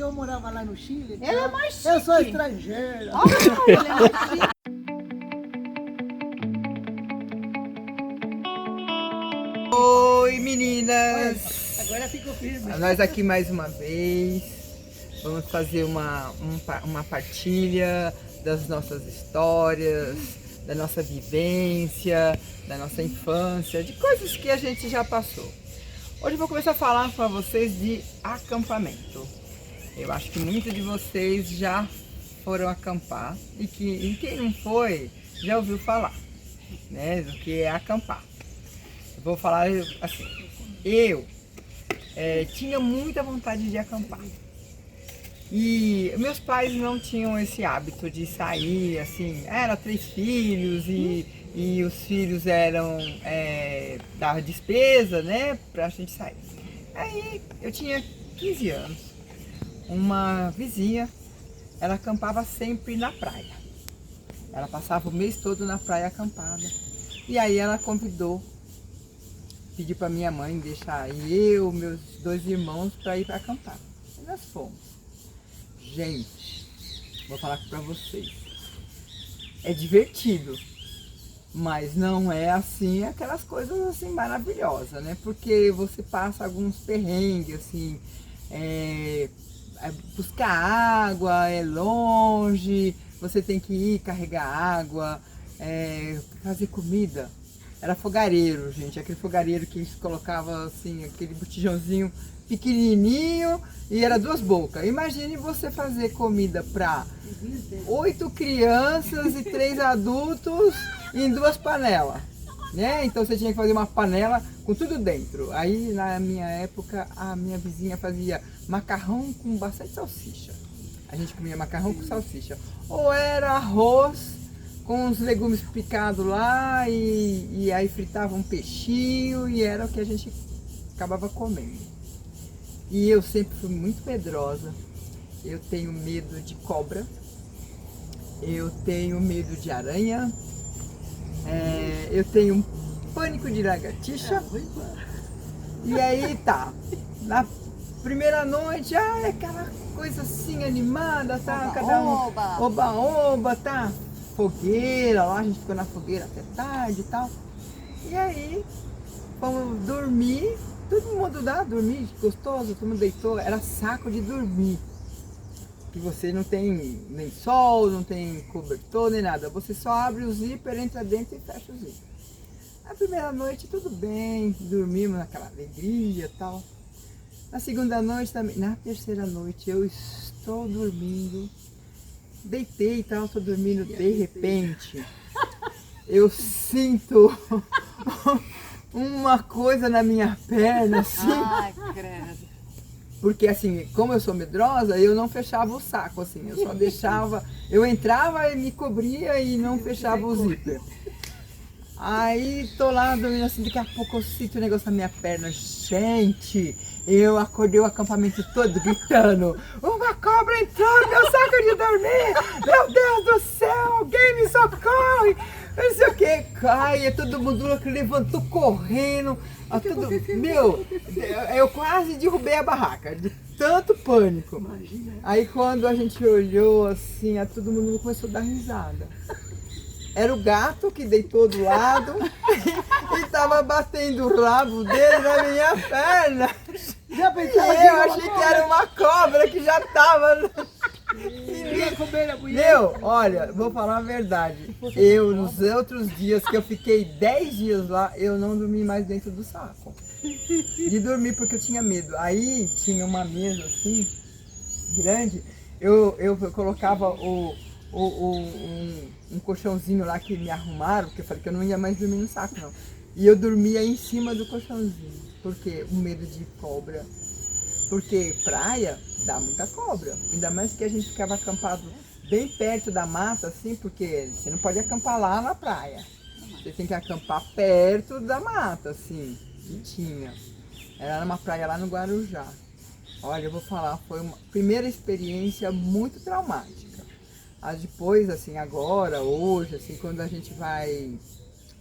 que eu morava lá no Chile. Ele é mais chique. Eu sou estrangeiro. Olha, ele é mais chique. Oi, meninas! Agora ficou firme. Nós aqui mais uma vez. Vamos fazer uma partilha das nossas histórias, da nossa vivência, da nossa infância, de coisas que a gente já passou. Hoje eu vou começar a falar para vocês de acampamento. Eu acho que muitos de vocês já foram acampar e quem não foi já ouviu falar, né, do que é acampar. Eu vou falar assim, eu tinha muita vontade de acampar. E meus pais não tinham esse hábito de sair, assim, era 3 filhos e os filhos eram da despesa, né, pra gente sair. Aí eu tinha 15 anos, uma vizinha, ela acampava sempre na praia. Ela passava o mês todo na praia acampada. E aí ela convidou, pediu pra minha mãe deixar eu, meus 2 irmãos para ir para acampar. E nós fomos. Gente, vou falar pra vocês, é divertido, mas não é assim aquelas coisas assim maravilhosas, né? Porque você passa alguns perrengues, assim, buscar água, é longe, você tem que ir carregar água, fazer comida. Era fogareiro, gente, aquele fogareiro que se colocava assim, aquele botijãozinho pequenininho e era 2 bocas. Imagine você fazer comida para 8 crianças e 3 adultos em 2 panelas, né? Então você tinha que fazer uma panela com tudo dentro. Aí na minha época a minha vizinha fazia macarrão com bastante salsicha. A gente comia macarrão com salsicha. Ou era arroz com os legumes picados lá e aí fritava um peixinho e era o que a gente acabava comendo. E eu sempre fui muito medrosa, eu tenho medo de cobra, eu tenho medo de aranha, eu tenho um pânico de lagartixa. E aí tá, na primeira noite, aquela coisa assim animada, tá? Cada um oba-oba, tá? Fogueira lá, a gente ficou na fogueira até tarde e tal. E aí, vamos dormir. Todo mundo dá dormir, gostoso, todo mundo deitou, era saco de dormir. Que você não tem nem sol, não tem cobertor, nem nada. Você só abre o zíper, entra dentro e fecha o zíper. Na primeira noite tudo bem, dormimos naquela alegria e tal. Na segunda noite também, na terceira noite eu estou dormindo, deitei e tal, estou dormindo, de repente eu sinto uma coisa na minha perna, assim. Ai, credo. Porque assim, como eu sou medrosa, eu não fechava o saco, assim. Eu só deixava, eu entrava e me cobria e não fechava o zíper. Aí tô lá dormindo assim, daqui a pouco eu sinto um negócio na minha perna. Gente, eu acordei o acampamento todo gritando: uma cobra entrou no meu saco de dormir! Meu Deus do céu, alguém me socorre! Não sei o que, cai, todo mundo levantou correndo. Meu, eu quase derrubei a barraca, de tanto pânico. Aí quando a gente olhou assim, todo mundo começou a dar risada. Era o gato que deitou do lado e tava batendo o rabo dele na minha perna. E eu achei que era uma cobra que já tava. Meu, olha, vou falar a verdade. Eu, nos outros dias que eu fiquei 10 dias lá, eu não dormi mais dentro do saco. De dormir porque eu tinha medo. Aí tinha uma mesa assim, grande, eu colocava um colchãozinho lá que me arrumaram, porque eu falei que eu não ia mais dormir no saco, não. E eu dormia em cima do colchãozinho, porque o medo de cobra. Porque praia dá muita cobra, ainda mais que a gente ficava acampado bem perto da mata, assim, porque você não pode acampar lá na praia. Você tem que acampar perto da mata, assim, e tinha. Era uma praia lá no Guarujá. Olha, eu vou falar, foi uma primeira experiência muito traumática. Mas depois, assim, agora, hoje, assim, quando a gente vai,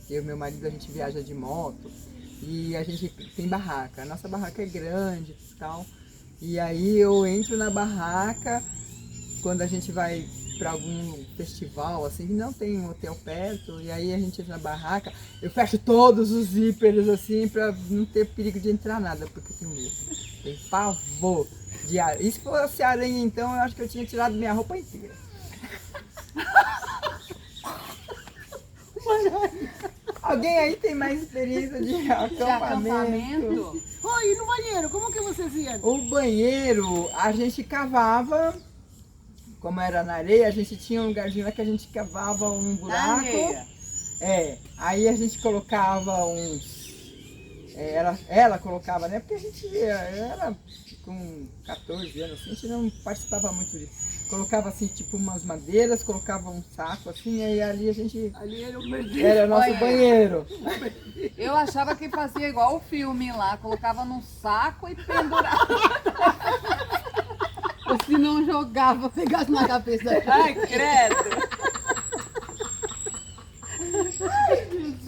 eu e meu marido, a gente viaja de moto e a gente tem barraca. A nossa barraca é grande e tal. E aí eu entro na barraca, quando a gente vai para algum festival, assim, que não tem um hotel perto, e aí a gente entra na barraca, eu fecho todos os zíperes, assim, para não ter perigo de entrar nada, porque eu tenho medo. Tenho pavor de aranha. E se fosse aranha, então, eu acho que eu tinha tirado minha roupa inteira. Alguém aí tem mais experiência de acampamento? Oh, e no banheiro, como que vocês iam? O banheiro, a gente cavava, como era na areia, a gente tinha um lugarzinho lá que a gente cavava um buraco. Aí a gente colocava uns... ela colocava, né? Porque a gente era com 14 anos, assim, a gente não participava muito disso. Colocava assim, tipo umas madeiras, colocava um saco assim, e ali a gente... Ali era o merdeiro. Era o nosso Olha. banheiro. Eu achava que fazia igual o filme lá, colocava num saco e pendurava. Ou se não jogava, pegasse na cabeça. Ai, credo.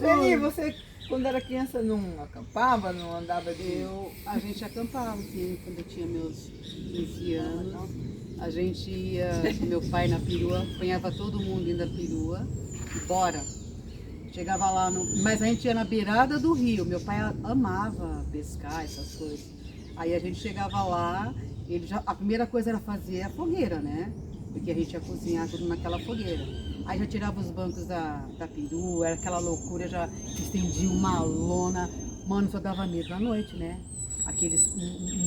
E aí, você, quando era criança, não acampava, não andava de... A gente acampava, assim, quando eu tinha meus 15 anos. A gente ia, meu pai na perua, apanhava todo mundo indo da perua e bora. Chegava lá, mas a gente ia na beirada do rio, meu pai amava pescar, essas coisas. Aí a gente chegava lá, a primeira coisa era fazer a fogueira, né? Porque a gente ia cozinhar tudo naquela fogueira. Aí já tirava os bancos da perua, era aquela loucura, já estendia uma lona. Mano, só dava medo à noite, né?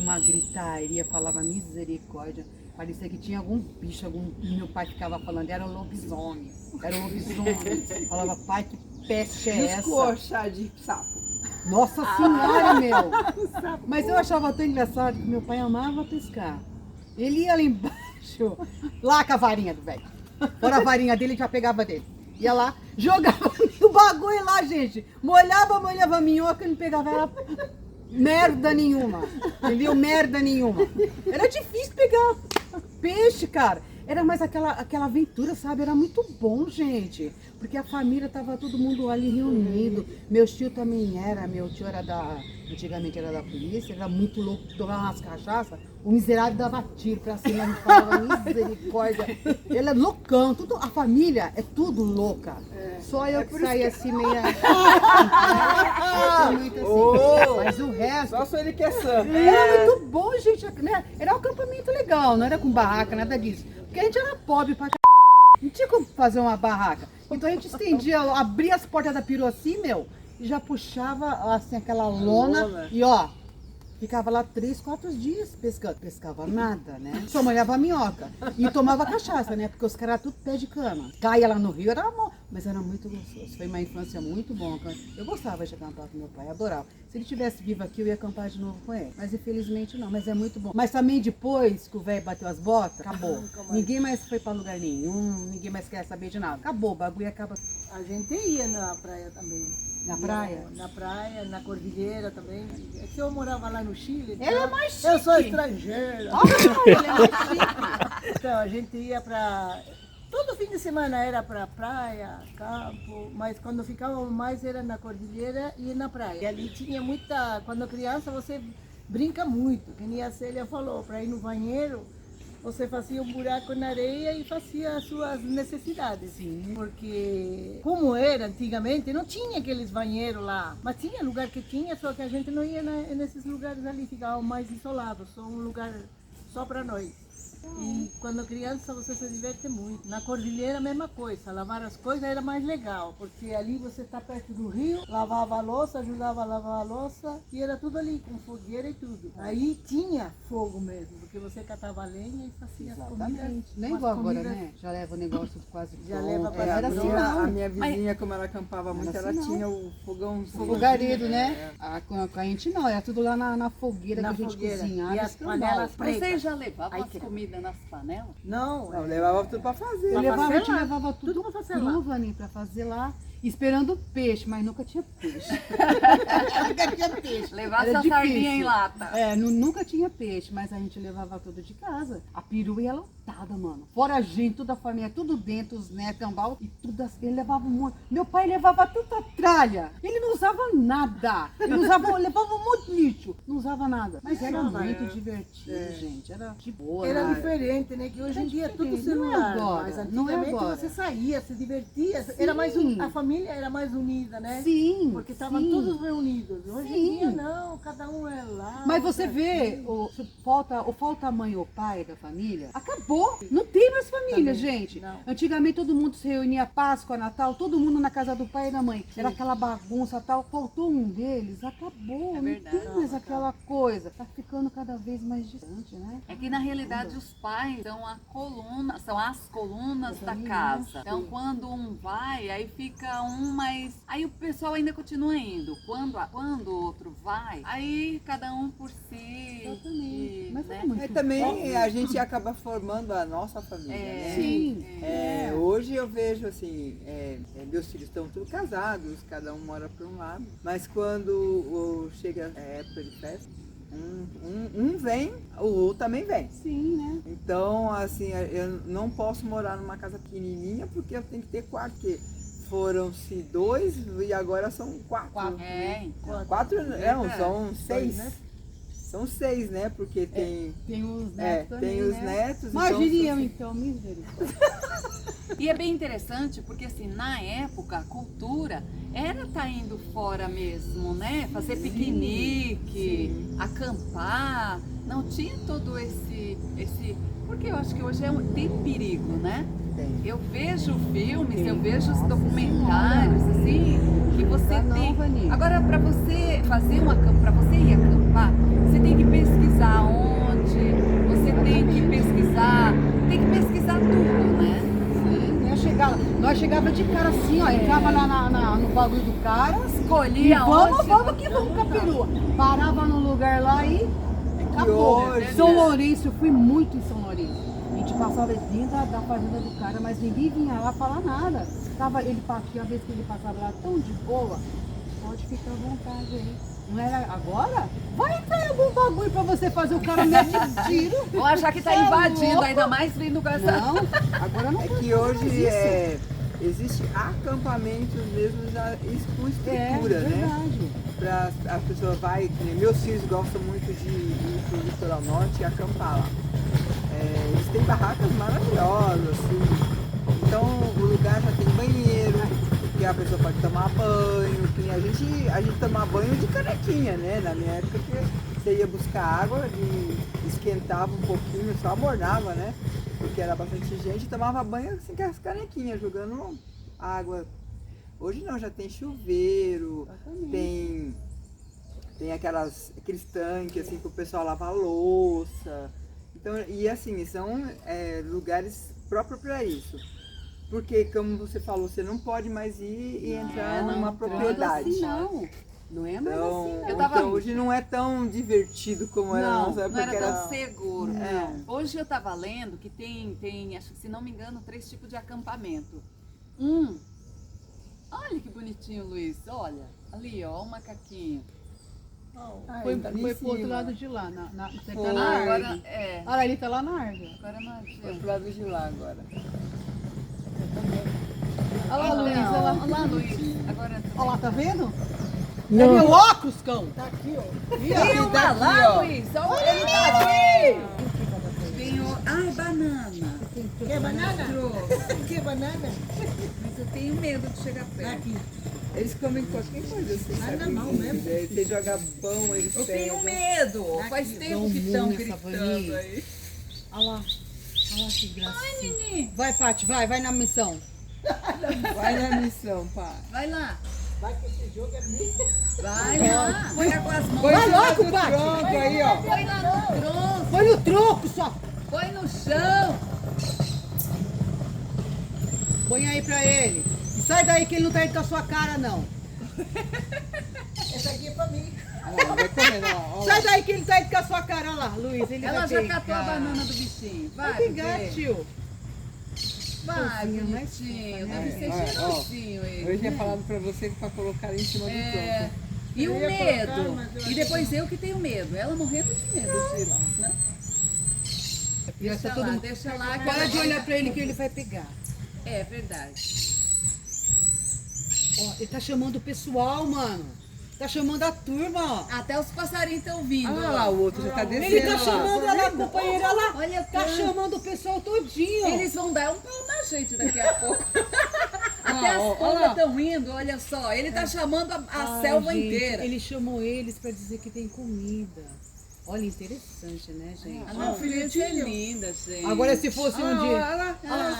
Uma gritaria, falava misericórdia. Parecia que tinha algum bicho, meu pai ficava falando, era um lobisomem. Falava, pai, que peste é essa? Escocha de sapo. Nossa senhora, meu! Mas eu achava tão engraçado que meu pai amava pescar. Ele ia lá embaixo, lá com a varinha do velho. Fora a varinha dele, já pegava dele. Ia lá, jogava o bagulho lá, gente. Molhava a minhoca e não pegava ela merda nenhuma. Entendeu? Merda nenhuma. Era difícil pegar peixe, cara. Era mais aquela aventura, sabe? Era muito bom, gente. Porque a família tava todo mundo ali reunido. Meu tio também era. Meu tio era antigamente era da polícia, era muito louco, tomava umas cachaças. O miserável dava tiro pra cima, a gente falava misericórdia. Ele é loucão, a família é tudo louca. Só eu que saía assim meia. Muito assim. Mas o resto. Só se ele quer samba. Era muito bom, gente. Né? Era um acampamento legal, não era com barraca, nada disso. Porque a gente era pobre pra c... Não tinha como fazer uma barraca. Então a gente estendia, abria as portas da perua assim, meu, e já puxava assim aquela lona e ó, ficava lá 3, 4 dias pescando. Pescava nada, né? Só molhava a minhoca. E tomava cachaça, né? Porque os caras tudo pé de cana. Caía lá no rio, era amor. Mas era muito gostoso. Foi uma infância muito boa. Eu gostava de acampar com meu pai, adorava. Se ele estivesse vivo aqui, eu ia acampar de novo com ele. Mas infelizmente não, mas é muito bom. Mas também depois que o velho bateu as botas, acabou. Ninguém mais foi pra lugar nenhum, ninguém mais quer saber de nada. Acabou, o bagulho acaba. A gente ia na praia também. Na praia? Na praia, na cordilheira também. É que eu morava lá no Chile. Ela é mais Eu sou chique. estrangeira. Ele é mais chique. Então, a gente ia pra... Todo fim de semana era pra praia, campo, mas quando ficávamos mais era na cordilheira e na praia. E ali tinha muita... Quando criança você brinca muito, que nem a Célia falou, para ir no banheiro, você fazia um buraco na areia e fazia as suas necessidades. Sim. Porque, como era antigamente, não tinha aqueles banheiros lá. Mas tinha lugar que tinha, só que a gente não ia nesses lugares ali, ficava mais isolado, só um lugar só para nós. E quando criança você se diverte muito. Na cordilheira a mesma coisa, lavar as coisas era mais legal, porque ali você está perto do rio, lavava a louça, ajudava a lavar a louça e era tudo ali, com fogueira e tudo. Aí tinha fogo mesmo, porque você catava lenha e fazia as comidas. Nem umas igual agora, comidas- né? Já leva o negócio quase Já pronto. leva para Era pronto. assim não. A minha vizinha, como ela acampava muito, Era ela assim, não. tinha o fogão. Fogareiro, né? Com a gente não, era tudo lá na fogueira Na que a gente fogueira. cozinhava. E as escambau. panelas Mas vocês pretas. já levavam Ai, as que- comidas nas panelas? Não, Não, levava tudo pra fazer. Eu Pra levava, fazer a gente lá. levava tudo Tudo pra fazer lá. cru, Vani, pra fazer lá. esperando peixe, mas nunca tinha peixe. Nunca tinha peixe. Levar Era essa sardinha difícil. em lata. É, nunca tinha peixe, mas a gente levava tudo de casa. A perua ia lotada, mano. Fora a gente, toda a família, tudo dentro, os netos, ambal, e tudo assim. Ele levava um monte. Meu pai levava tanta tralha. Ele não usava nada. Levava um monte de lixo. Não usava nada. Mas era muito divertido, gente. Era de boa. Era né? diferente, né? Que hoje em dia é tudo diferente, não é celular. agora, Mas não é antigamente agora. você saía, se divertia. Sim. Era mais a família era mais unida, né? Sim. Porque estavam sim. todos reunidos. Hoje Sim. em dia não, cada um é lá. Mas você outro vê, aqui. se falta a mãe ou pai da família, acabou. Não tem mais família, Também, gente. não. Antigamente todo mundo se reunia Páscoa, Natal, todo mundo na casa do pai e da mãe. Era aquela bagunça tal. Faltou um deles, acabou. É não verdade. tem mais aquela coisa. Tá ficando cada vez mais distante, né? É que na realidade os pais são são as colunas da casa. Então quando um vai, aí fica um mais. Aí o pessoal ainda continua indo. Quando o outro vai, aí cada um por si. Exatamente. E, Mas né? é muito Também a gente acaba formando a nossa família, né? Sim. Hoje eu vejo assim, meus filhos estão todos casados, cada um mora para um lado, mas quando chega a época de festa, um vem, o outro também vem. Sim, né? Então, assim, eu não posso morar numa casa pequenininha porque eu tenho que ter quarto, porque foram-se 2 e agora são 4. Então. 4 não, Verdade. são 6. né? São 6, né? Porque tem... Tem os netos também, tem os né? netos. Imagine eu então, então, misericórdia. E é bem interessante porque assim, na época, a cultura era estar indo fora mesmo, né? Fazer piquenique, acampar. Não tinha todo esse. Porque eu acho que hoje tem perigo, né? tem. Eu vejo filmes, eu vejo os documentários, assim, que você Não, tem. Vani. Agora, para você fazer para você ir acampar, você tem que pesquisar onde, você tem que pesquisar tudo, né? Nós chegava de cara assim, ó, entrava lá no bagulho do cara, e Escolhia onde. vamos com a perua. Parava num lugar lá e acabou. hoje- São Lourenço, eu fui muito em São Lourenço. A gente passava dentro da fazenda do cara, mas ninguém vinha lá falar nada. Ele tinha a vez que ele passava lá tão de boa, pode ficar à vontade aí. Não era agora? Vai entrar em algum bagulho pra você fazer, o cara mete tiro. Vão achar que tá Você é invadindo, louco? ainda mais vindo com essa. Não, agora não É pode que mais hoje isso. existe acampamentos mesmo já com estrutura, né? verdade. A pessoa vai, que nem meus filhos gostam muito de ir pro litoral norte e acampar lá. Eles têm barracas maravilhosas, assim. Então o lugar já tem banheiro, que a pessoa pode tomar banho, que a gente tomava banho de canequinha, né? Na minha época que você ia buscar água e esquentava um pouquinho, só mornava, né? Porque era bastante gente, tomava banho assim com as canequinhas, jogando água. Hoje não, já tem chuveiro, tem aqueles tanques assim que o pessoal lava a louça. Então, e assim, são lugares próprios para isso. Porque, como você falou, você não pode mais ir e entrar numa propriedade. Assim, não. Não é mais Então, assim, não. então hoje não é tão divertido como era na nossa época. Não era que tão seguro. Não. Hoje eu estava lendo que tem, acho que se não me engano, 3 tipos de acampamento. Olha que bonitinho, Luiz. Olha, ali, ó, o macaquinho. Foi tá ali pro em outro cima. lado de lá. Você Foi. tá na árvore. Agora, Olha lá, ele tá lá na árvore. agora não achei. Foi pro lado de lá agora. Olha lá, Luiz, olha lá. Olha lá, Luiz. Agora Olha lá, tá vendo? É meu óculos, cão. Tá aqui, ó. Filma tá aqui, lá, ó. Luiz. Olha ele tá aqui. Tem o... Ai, banana. Quer banana? Quer banana? Mas eu tenho medo de chegar perto. Aqui. Eles comem qualquer coisa, você Nada sabe. mal mesmo. Você joga pão, eles Eu pegam. tenho medo. Faz tempo que estão nessa gritando vaninha. aí. Olha lá. Olha lá que gracinha. Nini, Vai, Paty, vai na missão. Vai na missão, pai. vai lá. Vai que esse jogo é muito. Vai lá. Põe com as mãos. Vai logo, no Paty. tronco aí, ó. Põe lá no tronco. Põe no troco só. Põe no chão. Põe aí pra ele. E sai daí que ele não tá indo com a sua cara, não. Essa aqui é pra mim. Olha lá, vai correndo, ó. Sai daí que ele tá indo com a sua cara, olha lá, Luiz. Ele Ela vai já pegar. catou a banana do bichinho. Vai, Vai pegar, bebê. tio. Vai, coisinha mais bonitinho. fofa, Deve né? ser Ó, cheirosinho ele. Eu tinha falado pra você que pra colocar em cima do É, tronco. e o Eu ia medo? colocar, mas eu E acho depois eu que tenho medo. Ela morrendo de medo de ir lá. Né? Deixa todo mundo. Deixa lá. que Para ela de vai- olhar pra ele que ele vai pegar. É verdade. Ó, ele tá chamando o pessoal, mano. Tá chamando a turma, ó. Até os passarinhos estão vindo. Ah lá, o outro já tá descendo Ele tá lá. chamando ela, companheira, lá. Olha, Tá chamando o pessoal todinho. Eles vão dar um pau na gente daqui a pouco. Até ó, as ó lá. pombas estão indo, olha só. Ele tá chamando a Ai, selva gente, inteira. Ele chamou eles pra dizer que tem comida. Olha, interessante, né, gente? A natureza é linda, gente. Agora se fosse um dia. Olha lá,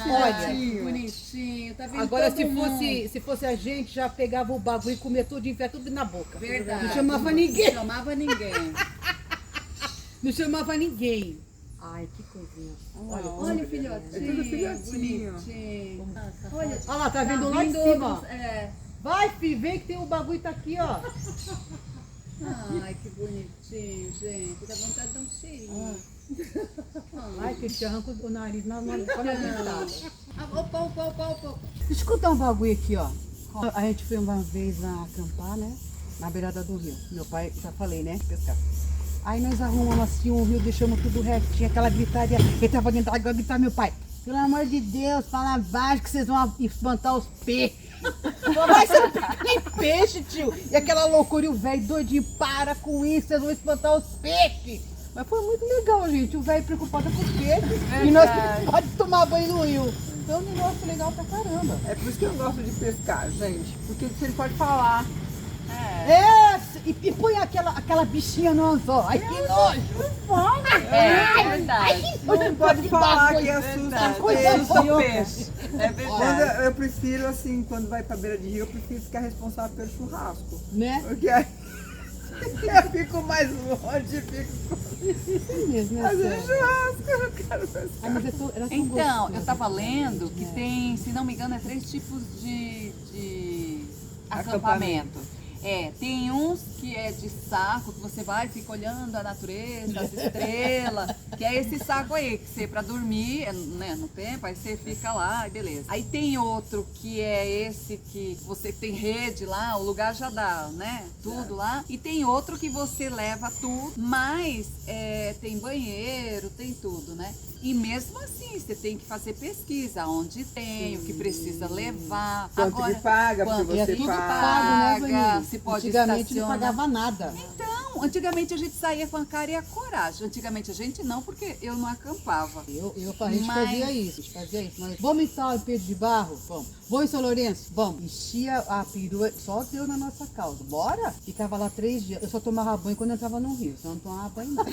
olha. que bonitinho. Tá vendo Agora todo se mundo. fosse a gente, já pegava o bagulho e comia tudo e enfiava tudo na boca. Verdade. Não chamava ninguém. Não chamava ninguém. Não chamava ninguém. Ai, que coisinha. Olha o filhotinho. É tudo filhotinho. Bonitinho. Olha, Olha lá, tá vindo lá de vindo cima. outros- É. Vai, filho, vem que tem o bagulho tá aqui, ó. Ai, que bonitinho, gente. Dá vontade de dar um cheirinho. Ai, que te arranca o nariz na dentada. Ah, opa. Deixa eu contar um bagulho aqui, ó. A gente foi uma vez acampar, né? Na beirada do rio. Meu pai, já falei, né? Pescar. Aí nós arrumamos assim um rio, deixamos tudo retinho, aquela gritaria. Ele tava dentro da água, gritar, meu pai. Pelo amor de Deus, fala baixo que vocês vão espantar os peixes. Mas você não pica nem peixe, tio. E aquela loucura, e o velho doidinho, para com isso, vocês vão espantar os peixes. Mas foi muito legal, gente. O velho preocupado com os peixes. E nós pode tomar banho no rio. Então, um negócio legal pra caramba. É por isso que eu gosto de pescar, gente. Porque você pode falar. É, e põe aquela bichinha no anzol. Ai, que nojo. É verdade. Não pode falar que assusta o peixe. É Quando eu prefiro, assim, quando vai pra beira de rio, eu prefiro ficar responsável pelo churrasco. Né? Porque aí eu fico mais longe, fico Sim mesmo, né? fazendo Sério? churrasco, eu não quero pescar. Ai, mas era tão Então, gostoso. eu tava lendo que tem, se não me engano, 3 tipos de acampamento. Tem uns que é de saco, que você vai e fica olhando a natureza, as estrelas, que é esse saco aí, que você pra dormir, né, no tempo, aí você fica lá e beleza. Aí tem outro que é esse que você tem rede lá, o lugar já dá, né, tudo lá. E tem outro que você leva tudo, mas tem banheiro, tem tudo, né. E mesmo assim, você tem que fazer pesquisa, onde tem, o que precisa levar. Quanto que paga, porque quanto E é você tudo paga. pago, né, paga, Vaninho? se pode Antigamente não estacionar. pagava nada. Então, antigamente a gente saía com a cara e a coragem. Antigamente a gente não, porque eu não acampava. A gente Mas- fazia isso, Nós, vamos em São Pedro de Barro? Vamos. Vamos em São Lourenço? Vamos. Enchia a perua, só Deus na nossa causa. Bora? Ficava lá 3 dias. Eu só tomava banho quando eu entrava no rio, senão eu não tomava banho não.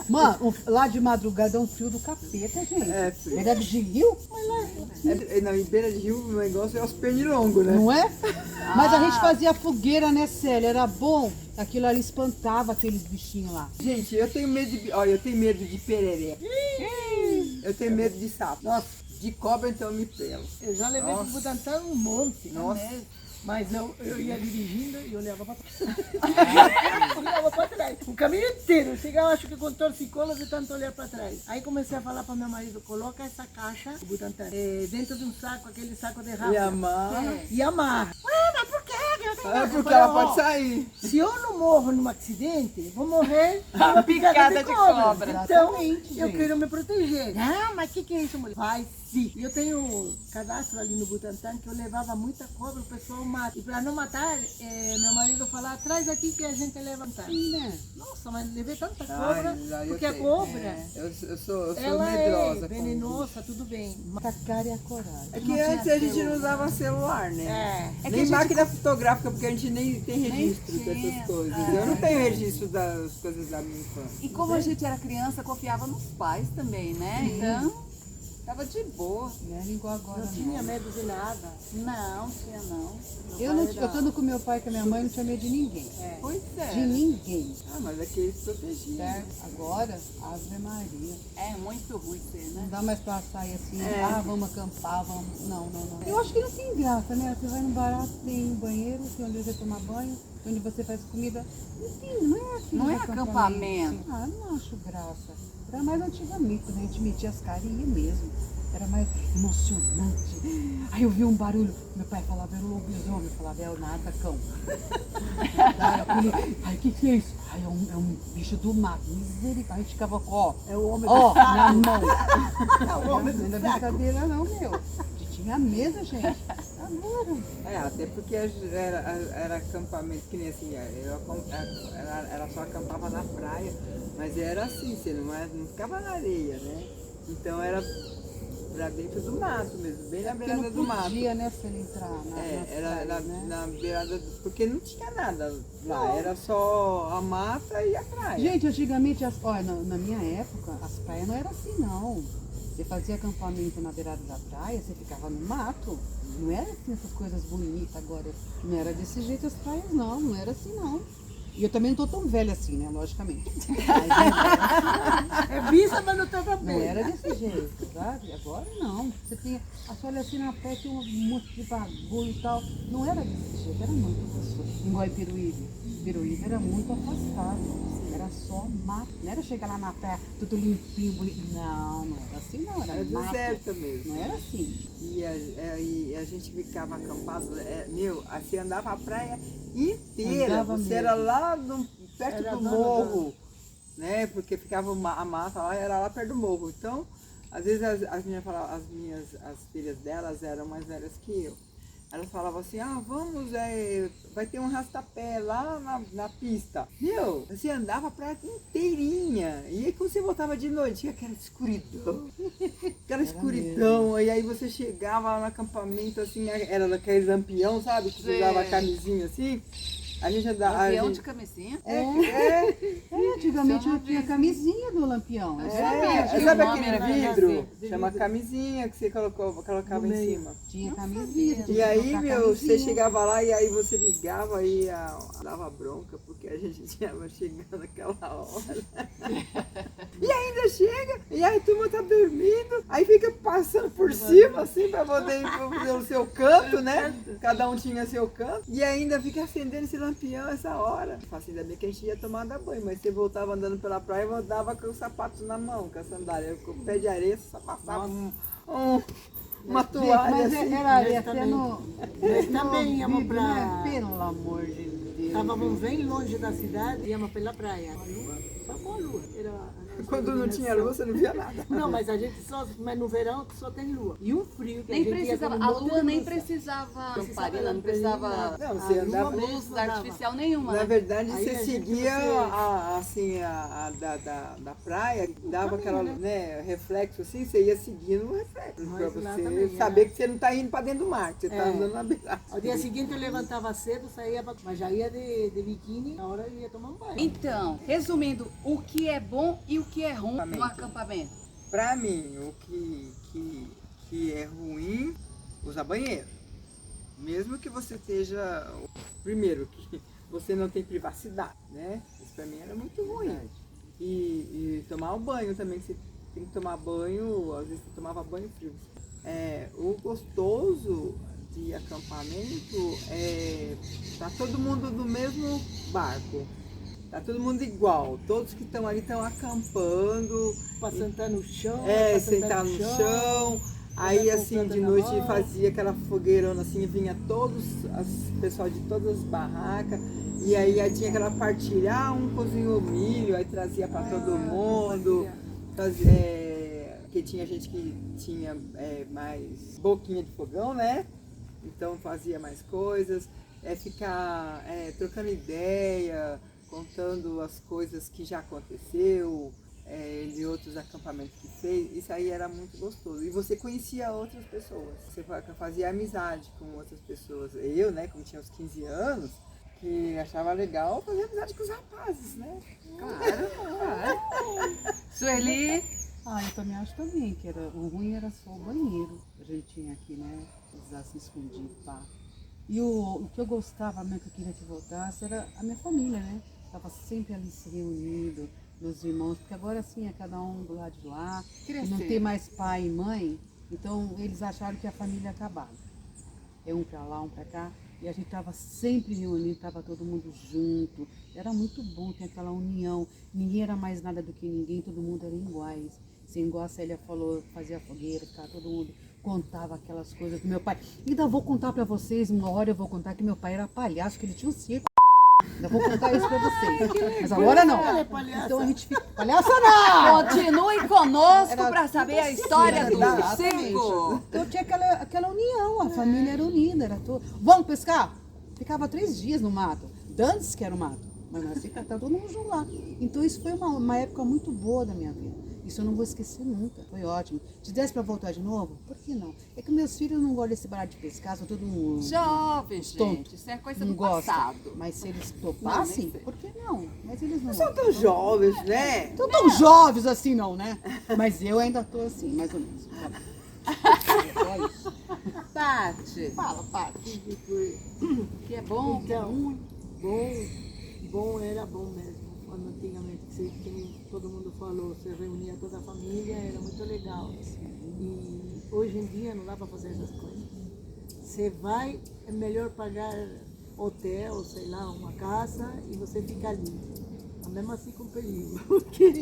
Mano, lá de madrugada é um frio do capeta, gente. É frio. Beirada de rio? Não, em beira de rio o negócio é os pernilongos, né? Não é? Mas a gente fazia fogueira, né, Célia? Era bom. Aquilo ali espantava aqueles bichinhos lá. Gente, eu tenho medo de. Olha, eu tenho medo de pereré. Eu tenho medo de sapo. Nossa, de cobra então eu me pelo. Eu já levei pro Butantã um monte. Nossa. Mas eu ia dirigindo e olhava pra trás. Olhava pra trás. O caminho inteiro. Eu chegava, acho que com torcicola de tanto olhar pra trás. Aí comecei a falar para meu marido, coloca essa caixa, o Butantã, dentro de um saco, aquele saco de rabo. E amarra. E amarra. Ué, mas por quê? É porque Eu ela falei, pode sair. Se eu não morro num acidente, vou morrer de uma picada de cobra. Então, Exatamente, eu gente. quero me proteger. Ah, mas o que é isso, mulher? Vai sim. Eu tenho um cadastro ali no Butantã que eu levava muita cobra, o pessoal mata. E para não matar, meu marido falava, traz aqui que a gente leva matar. Né? Nossa, mas levei tanta cobra, Ai, eu porque a sei. cobra, Eu sou ela medrosa. é venenosa, tudo bem. A cara e a coragem. É que antes a gente não usava celular, né? É. Nem máquina fotográfica, porque a gente nem tem registro tinha. dessas coisas. Eu não tenho registro das coisas da minha infância. E como a gente era criança, confiava nos pais também, né? Então, tava de boa. Não era igual agora, Não tinha medo de nada. Não, tinha não. Eu estando com meu pai e com a minha mãe, não tinha medo de ninguém. Pois De é. ninguém. Ah, mas aqui eles protegiam. Certo? Agora, Ave Maria. É muito ruim ser, Não né? dá mais pra sair assim, É. vamos acampar, vamos. Não. Eu acho que não tem graça, né? Você vai no barato, tem um banheiro, tem onde você tomar banho, onde você faz comida. Não é assim. Não é um acampamento. Ah, não acho graça. Era mais antigamente, quando a gente metia as caras e ia mesmo. Era mais emocionante. Aí eu vi um barulho, meu pai falava, era um lobisomem, eu falava, é nada, cão. Aí o que é isso? Aí é um bicho do mato, misericórdia. A gente ficava, ó, É o homem ó, do saco. na mão. É o homem Não do é saco. brincadeira não, meu. A gente tinha medo, gente. Agora. Até porque era acampamento que nem assim, ela só acampava na praia, mas era assim, você não ficava na areia, né? Então era pra dentro do mato mesmo, bem na Porque beirada não do mato. podia, né, se ele entrar na Era praia, né? na beirada, porque não tinha nada lá, era só a mata e a praia. Gente, antigamente, olha, na minha época, as praias não eram assim, não. Você fazia acampamento na beirada da praia, você ficava no mato. Não era assim essas coisas bonitas agora. Não era desse jeito as praias, não era assim, não. E eu também não tô tão velha assim, né, logicamente. Mas É vista, mas não tem não cabelo. era desse jeito, sabe? Agora não. Você tinha, a sua olha assim na praia, tinha um monte de bagulho e tal. Não era desse jeito, era muito gostoso. Igual em Peruíbe. Peruíbe era muito afastado. Era só mato. Não era chegar lá na praia, tudo limpinho, bonito. Não era assim, não. Era Era mato. deserta mesmo. Não era assim. E a gente ficava acampado, você andava a praia inteira, Andava você mesmo. era lá perto Era do dona morro, né? Porque ficava a mata lá, era lá perto do morro. Então, às vezes as filhas delas eram mais velhas que eu. Elas falavam assim, vamos, vai ter um rastapé lá na pista. Meu, você andava a praia inteirinha. E aí quando você voltava de noite, tinha aquela escuridão. Aquela escuridão. E aí você chegava lá no acampamento, assim, era daquele lampião, sabe? Que você usava a camisinha assim. A gente andava. Lampião de camisinha? Antigamente eu tinha camisinha do lampião. Sabe um nome, aquele era vidro? de Chama vidro. camisinha que você colocava No em meio. cima. Tinha camisinha. tinha E que aí, colocar meu, você camisinha. chegava lá e aí você ligava e dava bronca, porque a gente estava chegando naquela hora. E ainda chega, e aí a turma tá dormindo, aí fica passando por cima, assim, pra poder ir pro seu canto, né? Cada um tinha seu canto. E ainda fica acendendo esse lampião essa hora. Assim, ainda bem que a gente ia tomar banho, mas você voltava andando pela praia e voltava com os sapatos na mão, com a sandália. Com o pé de areia, você só passava uma Gente, toalha mas assim. era Nós até também. no. Nós no também íamos vídeo, pra- né? Pelo amor de Deus. Estávamos bem longe da cidade, íamos pela praia. A lua, só com a lua. Era a nossa Quando não tinha luz, você não via nada. Não, mas a gente mas no verão só tem lua. E um frio que Nem a gente ia precisava, com um a monte de lua nem luz. precisava Precisava lamparina, não precisava Não, A você lua andava. mesmo luz dava. artificial nenhuma, Na né? verdade, Aí você a gente seguia você- da praia, dava aquela reflexo assim, você ia seguindo o reflexo. Nós Pra lá você também, saber que você não está indo para dentro do mar, que você está É. andando na beirada. Ao dia seguinte eu levantava cedo, saía, mas já ia de biquíni, na hora eu ia tomar um banho. Então, resumindo, o que é bom e o que é ruim no acampamento? Para mim, o que é ruim, usar banheiro. Mesmo que você esteja. Primeiro, que você não tem privacidade, né? Isso para mim era muito ruim. E tomar o banho também, você tem que tomar banho, às vezes você tomava banho frio. O gostoso de acampamento é tá todo mundo no mesmo barco. Tá todo mundo igual, todos que estão ali estão acampando, Pra sentar no chão, pra sentar no chão. Aí com assim, planta de na noite mão. fazia aquela fogueirona assim, vinha todos o pessoal de todas as barracas, e aí tinha aquela partilha, um cozinhou milho, aí trazia para todo mundo, que tinha gente que tinha mais boquinha de fogão, né? Então fazia mais coisas, ficar trocando ideia, contando as coisas que já aconteceu, de outros acampamentos que fez, isso aí era muito gostoso. E você conhecia outras pessoas, você fazia amizade com outras pessoas. Eu, né, como tinha uns 15 anos, que achava legal fazer amizade com os rapazes, né? Claro. Sueli, Eu também acho também que o ruim era só o banheiro. A gente tinha aqui, né? Precisar se escondir, pá. E o que eu gostava mesmo, que eu queria que voltasse, era a minha família, né? Tava sempre ali se reunindo, meus irmãos, porque agora assim é cada um do lado de lá, e não Crescer. tem mais pai e mãe, então eles acharam que a família acabava. É um pra lá, um pra cá. E a gente estava sempre reunido, estava todo mundo junto. Era muito bom ter aquela união. Ninguém era mais nada do que ninguém, todo mundo era iguais. Assim, igual a Célia falou, fazia fogueira, ficava todo mundo, contava aquelas coisas do meu pai. Ainda vou contar para vocês, uma hora eu vou contar que meu pai era palhaço, que ele tinha um circo. Ainda vou contar isso para vocês. Mas agora não. Ela é palhaça. Então a gente fica... Palhaça não! Continue conosco Era para saber a tudo história assim, do exatamente. circo. Então tinha aquela união, a família era unida, era tudo. Vamos pescar? Ficava 3 dias no mato. Dantes que era o mato. Mas nós ficava todo mundo junto lá. Então isso foi uma época muito boa da minha vida. Isso eu não vou esquecer nunca. Foi ótimo. Se desse pra voltar de novo, por que não? É que meus filhos não gostam desse barato de pescar, são todo mundo Jovem, tonto. gente, isso é coisa Não do gosta. passado. Mas se eles Não, topassem, nem sei. por que não? Mas eles não São gostam. tão jovens, né? Não tão jovens assim não, né? Mas eu ainda tô assim, mais ou menos. Só isso. Tati, Fala, Paty. que é bom, que é Então, ruim. bom era bom mesmo. Quando antigamente, que nem todo mundo falou, você reunia toda a família, era muito legal. E hoje em dia não dá para fazer essas coisas. Você vai, é melhor pagar hotel, sei lá, uma casa e você fica ali. Mas mesmo assim com perigo. Porque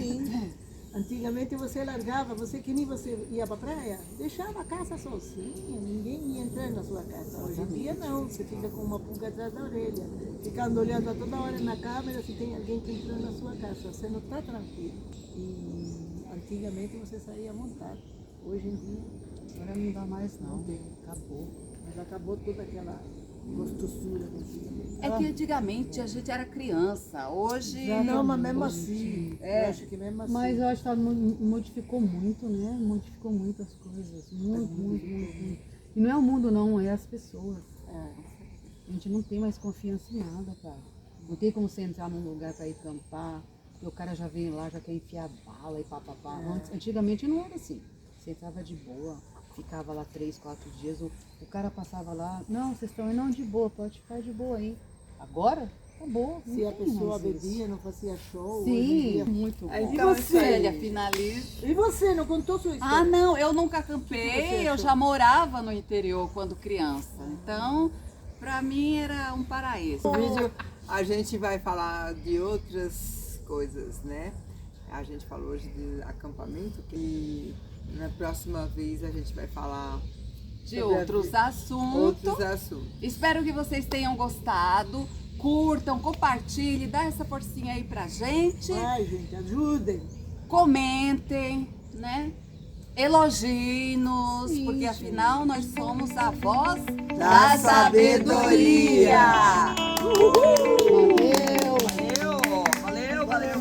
antigamente você largava, você que nem você ia para a praia, deixava a casa sozinha, ninguém ia entrar na sua casa. Hoje em dia não, você fica com uma pulga atrás da orelha, ficando olhando a toda hora na câmera se tem alguém que entrou na sua casa, você não está tranquilo. E antigamente você saía montado, hoje em dia Agora não dá mais não. não tem, Acabou. mas acabou toda aquela gostosura de antigamente. É que antigamente a gente era criança, hoje... Não, mas mesmo assim, É. eu acho que mesmo assim. Mas eu acho que modificou muito, né? Modificou muito as coisas. Muito. E não é o mundo não, é as pessoas. É. A gente não tem mais confiança em nada, cara. Não tem como você entrar num lugar para ir acampar, porque o cara já vem lá, já quer enfiar bala e papapá. Antigamente não era assim. Você entrava de boa, ficava lá 3, 4 dias, o cara passava lá, não, vocês estão indo de boa, pode ficar de boa aí. Agora, acabou. Se a pessoa bebia, não fazia show. hoje em Sim, dia- muito bom. Aí, E então, você? Célia, finaliza. E você, não contou sua história? Ah, não, eu nunca Que você acampei, eu achou? já morava no interior quando criança. Então, pra mim era um paraíso. No vídeo a gente vai falar de outras coisas, né? A gente falou hoje de acampamento e na próxima vez a gente vai falar De sobre a outros vida. assuntos. Outros assuntos. Espero que vocês tenham gostado. Curtam, compartilhem, dá essa forcinha aí pra gente. Vai, gente, ajudem. Comentem, né? Elogiem-nos, porque afinal nós somos a voz Da sabedoria. Valeu! Valeu.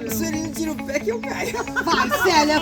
O Surinho tira o pé que eu caio. Vai, Célia!